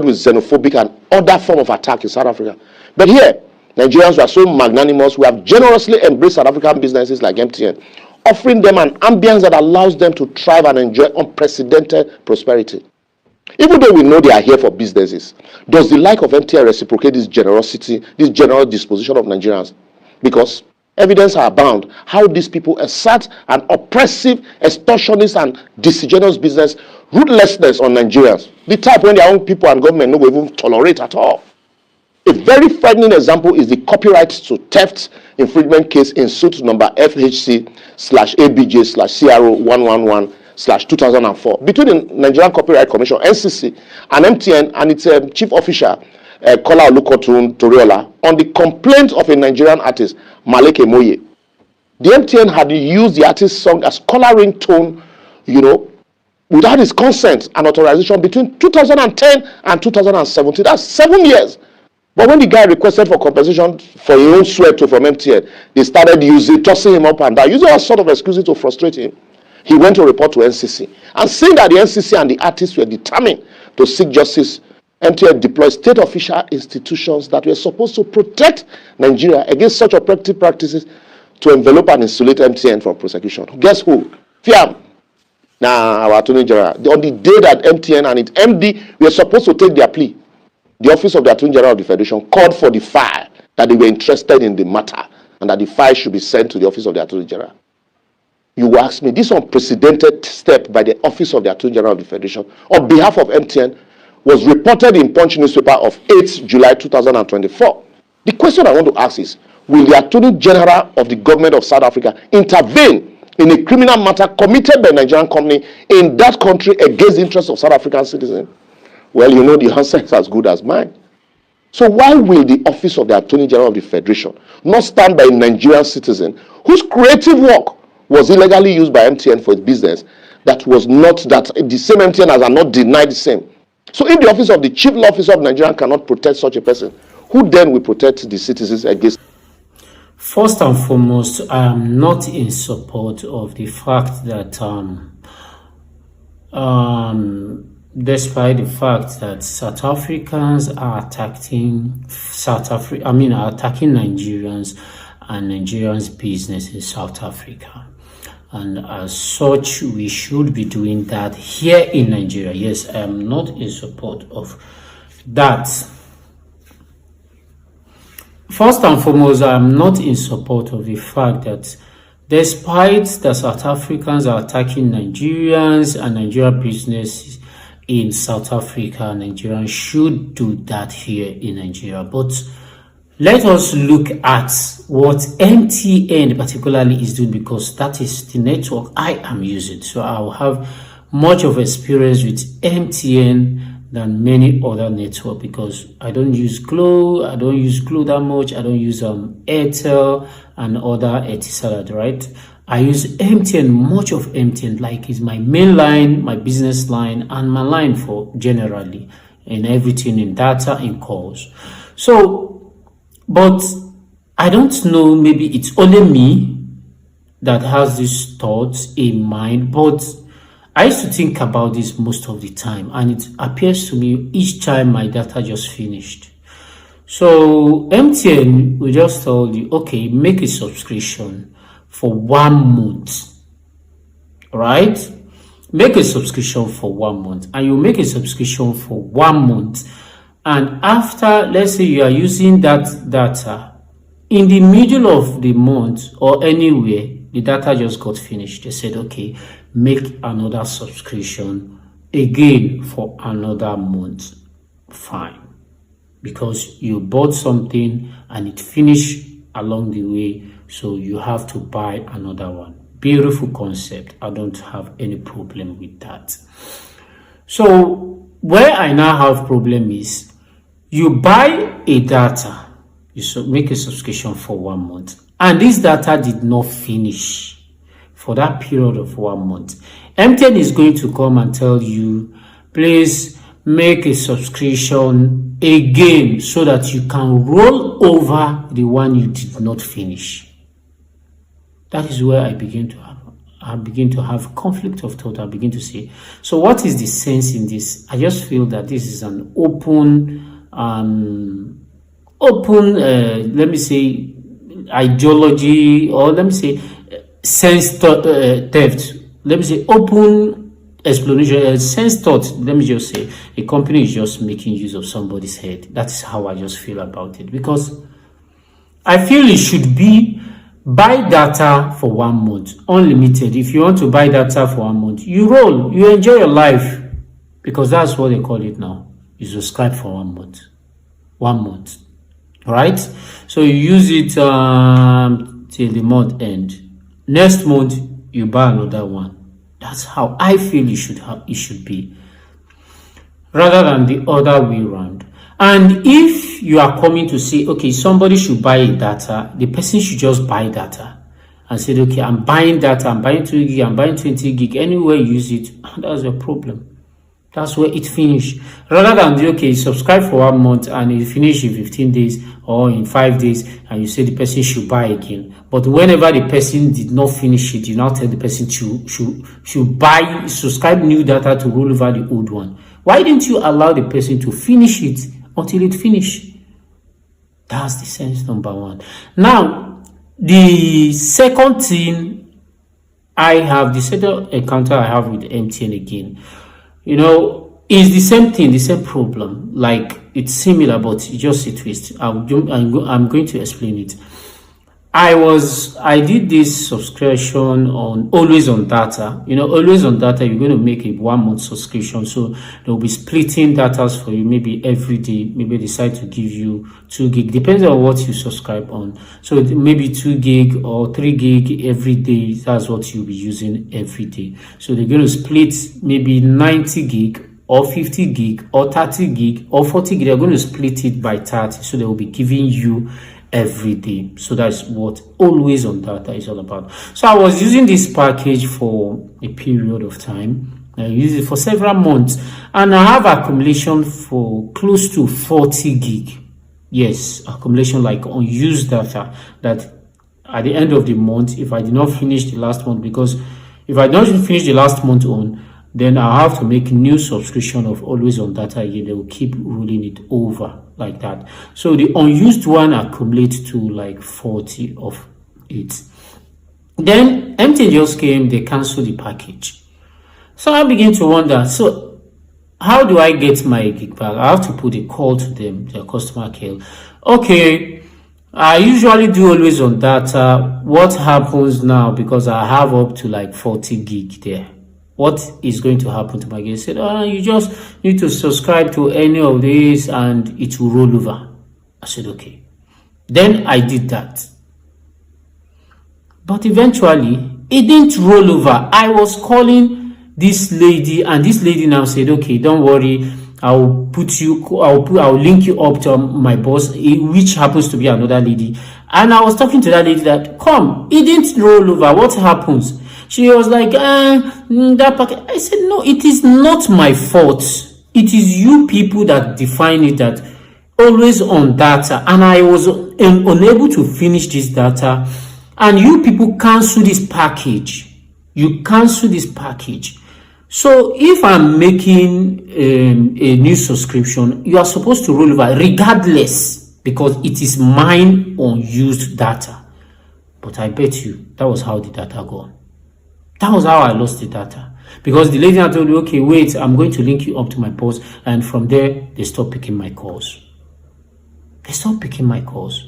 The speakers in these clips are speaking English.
with xenophobic and other form of attack in South Africa. But here, Nigerians were so magnanimous. We have generously embraced South African businesses like MTN, offering them an ambience that allows them to thrive and enjoy unprecedented prosperity. Even though we know they are here for businesses, does the like of MTN reciprocate this generosity, this general disposition of Nigerians? Because evidence are abound how these people assert an oppressive, extortionist, and disingenuous business ruthlessness on Nigerians, the type when their own people and government no even tolerate at all. A very frightening example is the copyright to theft infringement case in suit number FHC/ABJ/CRO111/2004 between the Nigerian Copyright Commission (NCC) and MTN and its chief official Kola Olukotun Toriola on the complaint of a Nigerian artist, Maleke Moye. The MTN had used the artist's song as coloring tone, without his consent and authorization between 2010 and 2017. That's 7 years. But when the guy requested for compensation for his own sweat from MTN, they started tossing him up and down, using all sort of excuses to frustrate him. He went to report to NCC. And seeing that the NCC and the artists were determined to seek justice, MTN deployed state official institutions that were supposed to protect Nigeria against such oppressive practices to envelop and insulate MTN from prosecution. Guess who? FIAM. Now, our Attorney General. On the day that MTN and its MD were supposed to take their plea, the Office of the Attorney General of the Federation called for the file, that they were interested in the matter and that the file should be sent to the Office of the Attorney General. You will ask me, this unprecedented step by the Office of the Attorney General of the Federation on behalf of MTN was reported in Punch newspaper of 8th July 2024. The question I want to ask is, will the Attorney General of the government of South Africa intervene in a criminal matter committed by a Nigerian company in that country against the interests of South African citizens? Well, the answer is as good as mine. So why will the Office of the Attorney General of the Federation not stand by a Nigerian citizen whose creative work was illegally used by MTN for its business, that the same MTN has not denied the same? So if the Office of the Chief Law Officer of Nigeria cannot protect such a person, who then will protect the citizens against? First and foremost, I am not in support of the fact that despite the fact that South Africans are attacking Nigerians and Nigerians' business in South Africa. And as such, we should be doing that here in Nigeria. Yes, I am not in support of that. First and foremost, I am not in support of the fact that despite that South Africans are attacking Nigerians and Nigerian businesses in South Africa, Nigerians should do that here in Nigeria. But let us look at what MTN particularly is doing, because that is the network I am using. So I will have much of experience with MTN than many other networks, because I don't use Glo, that much. I don't use Airtel and other Etisalat, right? I use MTN, much of MTN, like is my main line, my business line, and my line for generally in everything, in data, in calls. So, but I don't know, maybe it's only me that has these thoughts in mind, but I used to think about this most of the time, and it appears to me each time my data just finished. So MTN will just tell you, okay, make a subscription for 1 month, right? Make a subscription for 1 month, and you make a subscription for 1 month, and after, let's say you are using that data in the middle of the month or anywhere, the data just got finished. They said, okay, make another subscription again for another month. Fine, because you bought something and it finished along the way, so you have to buy another one. Beautiful concept. I don't have any problem with that. So where I now have problem is, you buy a data, you make a subscription for 1 month, and this data did not finish for that period of 1 month. MTN is going to come and tell you, please make a subscription again so that you can roll over the one you did not finish. That is where I begin to I begin to have conflict of thought. I begin to say, so what is the sense in this? I just feel that this is an let me say, ideology, or let me say, theft. Let me say, open explanation, sense thought. Let me just say, a company is just making use of somebody's head. That's how I just feel about it, because I feel it should be buy data for 1 month, unlimited. If you want to buy data for 1 month, you roll, you enjoy your life, because that's what they call it now. You subscribe for 1 month. 1 month. Right? So you use it till the month end. Next month, you buy another one. That's how I feel it should be, rather than the other way around. And if you are coming to say, okay, somebody should buy data, the person should just buy data and say, okay, I'm buying data, I'm buying 2 gig, I'm buying 20 gig, anywhere you use it, that's a problem. That's where it finished. Rather than, okay, subscribe for 1 month and it finish in 15 days or in 5 days, and you say the person should buy again. But whenever the person did not finish it, you now tell the person should buy, subscribe new data to roll over the old one. Why didn't you allow the person to finish it until it finished? That's the sense number one. Now, the second thing the second encounter I have with MTN again, is the same thing, the same problem. Like, it's similar, but it's just a twist. I'm going to explain it. I did this subscription on always on data. Always on data, you're going to make a 1 month subscription. So they'll be splitting data for you, maybe every day. Maybe decide to give you 2 gig, depends on what you subscribe on. So maybe 2 gig or 3 gig every day. That's what you'll be using every day. So they're going to split maybe 90 gig or 50 gig or 30 gig or 40 gig. They're going to split it by 30. So they will be giving you every day. So that's what always on data is all about. So I was using this package for a period of time. I used it for several months, and I have accumulation for close to 40 gig. Yes, accumulation, like unused data, that at the end of the month, if I did not finish the last month, because if I don't finish the last month on, then I'll have to make new subscription of always on data again. They will keep rolling it over like that. So the unused one accumulates to like 40 of it. Then MTN just came, they canceled the package. So I begin to wonder, so how do I get my gig back? I have to put a call to them, their customer care. Okay, I usually do always on data. What happens now? Because I have up to like 40 gig there. What is going to happen to my gig? I said, you just need to subscribe to any of these and it will roll over. I said, okay. Then I did that. But eventually, it didn't roll over. I was calling this lady, and this lady now said, okay, don't worry. I'll link you up to my boss, which happens to be another lady. And I was talking to that lady that, come, it didn't roll over. What happens? She was like, that packet. I said, no, it is not my fault. It is you people that define it, that always on data. And I was unable to finish this data. And you people cancel this package. You cancel this package. So if I'm making a new subscription, you are supposed to roll over regardless, because it is mine unused data. But I bet you that was how the data gone. That was how I lost the data. Because the lady had told me, okay, wait, I'm going to link you up to my boss. And from there, they stopped picking my calls. They stopped picking my calls.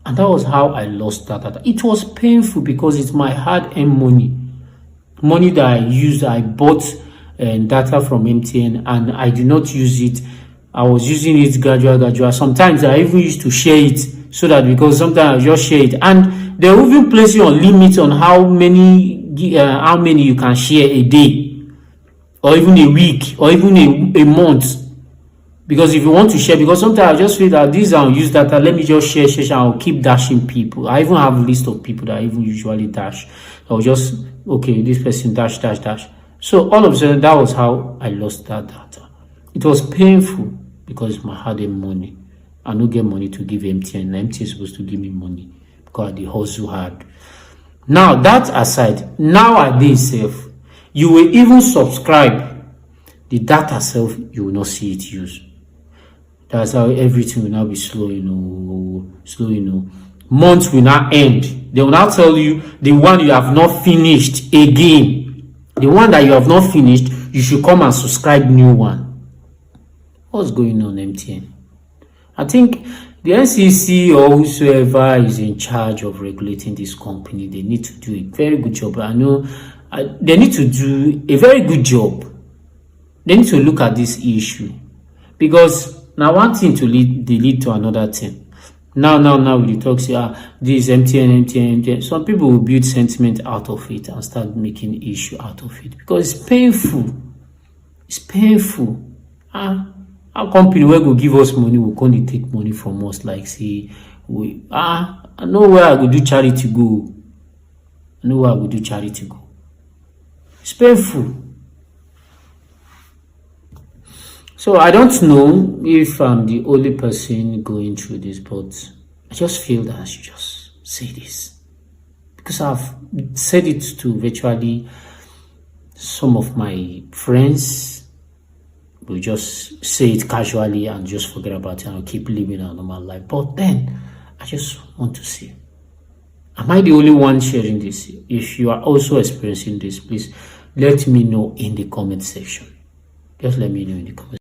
And that was how I lost that data. It was painful because it's my hard-earned money. Money that I used, I bought data from MTN, and I did not use it. I was using it gradual. Sometimes I even used to share it, so that, because sometimes I just share it. And they will even place you on limits on how many you can share a day, or even a week, or even a month. Because if you want to share, because sometimes I just feel that these are unused data, let me just share, and I'll keep dashing people. I even have a list of people that I even usually dash. I'll just, okay, this person dash. So all of a sudden, that was how I lost that data. It was painful because it's my hard-earned money. I don't get money to give MTN. MTN is supposed to give me money because the hustle hard. Now, that aside, nowadays, you will even subscribe. The data self, you will not see it used. That's how everything will now be slow, Months will now end. They will now tell you the one you have not finished again. The one that you have not finished, you should come and subscribe new one. What's going on, MTN? I think the NCC or whosoever is in charge of regulating this company, they need to do a very good job. I know they need to do a very good job. They need to look at this issue, because now one thing to lead to another thing. Now we talk say this MTN. Some people will build sentiment out of it and start making issue out of it because it's painful. It's painful. Our company will go give us money, will come to take money from us, like say I know where I go do charity go. It's painful. So I don't know if I'm the only person going through this, but I just feel that I should just say this, because I've said it to virtually some of my friends. We just say it casually and just forget about it and keep living our normal life. But then I just want to say, am I the only one sharing this? If you are also experiencing this, please let me know in the comment section. Just let me know in the comment section.